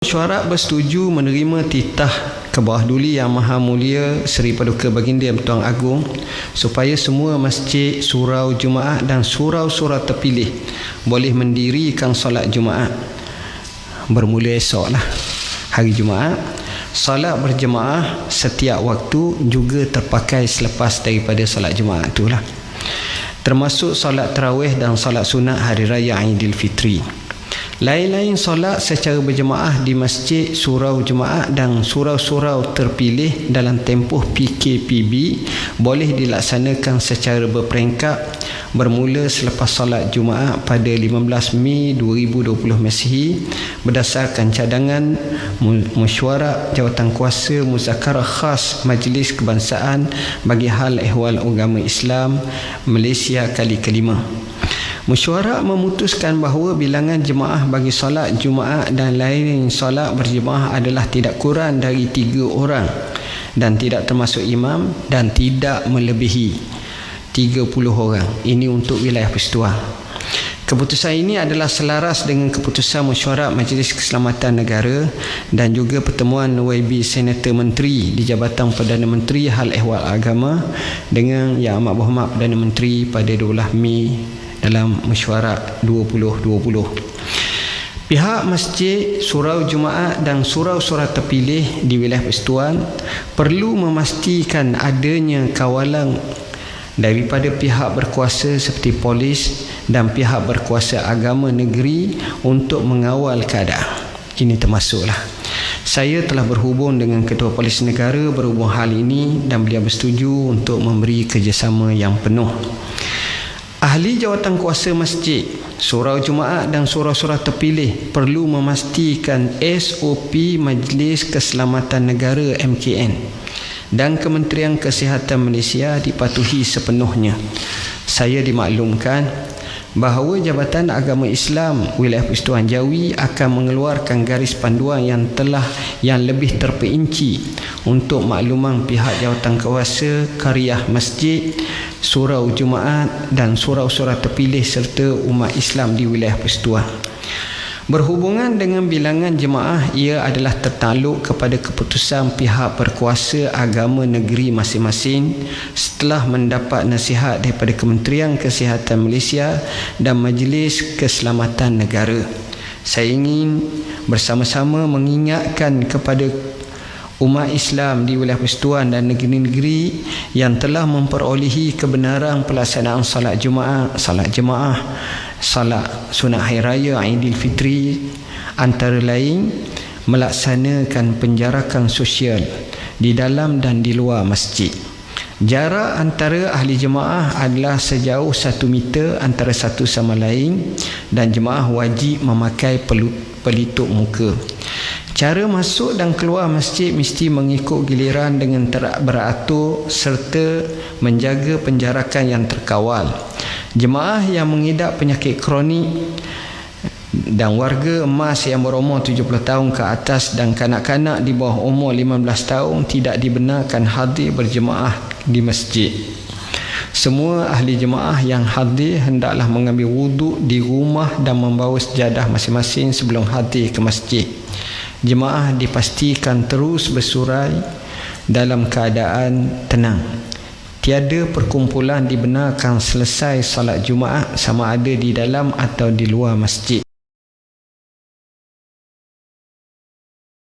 Mesyuarat bersetuju menerima titah ke bawah duli Yang Maha Mulia Seri Paduka Baginda Tuan Agong supaya semua masjid, surau Jumaat dan surau-surau terpilih boleh mendirikan solat Jumaat bermula esoklah hari Jumaat. Solat berjemaah setiap waktu juga terpakai selepas daripada solat Jumaat itulah, termasuk solat tarawih dan solat sunat hari raya Aidilfitri. Lain-lain solat secara berjemaah di masjid, surau Jumaat dan surau-surau terpilih dalam tempoh PKPB boleh dilaksanakan secara berperingkat bermula selepas solat Jumaat pada 15 Mei 2020 Masihi berdasarkan cadangan Mesyuarat Jawatankuasa Muzakarah Khas Majlis Kebangsaan bagi Hal Ehwal Agama Islam Malaysia kali kelima. Mesyuarat memutuskan bahawa bilangan jemaah bagi solat Jumaat dan lain solat berjemaah adalah tidak kurang dari 3 orang dan tidak termasuk imam dan tidak melebihi 30 orang. Ini untuk wilayah Persekutuan. Keputusan ini adalah selaras dengan keputusan Mesyuarat Majlis Keselamatan Negara dan juga pertemuan YB Senator Menteri di Jabatan Perdana Menteri Hal Ehwal Agama dengan Yang Amat Berhormat Perdana Menteri pada 12 Mei dalam Mesyuarat 2020. Pihak masjid, surau Jumaat dan surau-surau terpilih di wilayah Persekutuan perlu memastikan adanya kawalan daripada pihak berkuasa seperti polis dan pihak berkuasa agama negeri untuk mengawal keadaan. Ini termasuklah. Saya telah berhubung dengan Ketua Polis Negara berhubung hal ini dan beliau bersetuju untuk memberi kerjasama yang penuh. Ahli Jawatankuasa Masjid, surau Jumaat dan surau-surau terpilih perlu memastikan SOP Majlis Keselamatan Negara MKN dan Kementerian Kesihatan Malaysia dipatuhi sepenuhnya. Saya dimaklumkan bahawa Jabatan Agama Islam Wilayah Persekutuan Jawi akan mengeluarkan garis panduan yang lebih terperinci untuk makluman pihak Jawatankuasa Karyah Masjid, surau Jumaat dan surau-surau terpilih serta umat Islam di wilayah Persekutuan. Berhubungan dengan bilangan jemaah, ia adalah tertakluk kepada keputusan pihak berkuasa agama negeri masing-masing setelah mendapat nasihat daripada Kementerian Kesihatan Malaysia dan Majlis Keselamatan Negara. Saya ingin bersama-sama mengingatkan kepada umat Islam di wilayah Persekutuan dan negeri-negeri yang telah memperolehi kebenaran pelaksanaan salat Jumaat, salat jemaah, salat sunat hari raya Aidilfitri, antara lain melaksanakan penjarakan sosial di dalam dan di luar masjid. Jarak antara ahli jemaah adalah sejauh 1 meter antara satu sama lain dan jemaah wajib memakai pelitup muka. Cara masuk dan keluar masjid mesti mengikut giliran dengan beratur serta menjaga penjarakan yang terkawal. Jemaah yang mengidap penyakit kronik dan warga emas yang berumur 70 tahun ke atas dan kanak-kanak di bawah umur 15 tahun tidak dibenarkan hadir berjemaah di masjid. Semua ahli jemaah yang hadir hendaklah mengambil wuduk di rumah dan membawa sejadah masing-masing sebelum hadir ke masjid. Jemaah dipastikan terus bersurai dalam keadaan tenang. Tiada perkumpulan dibenarkan selesai salat Jumaat sama ada di dalam atau di luar masjid.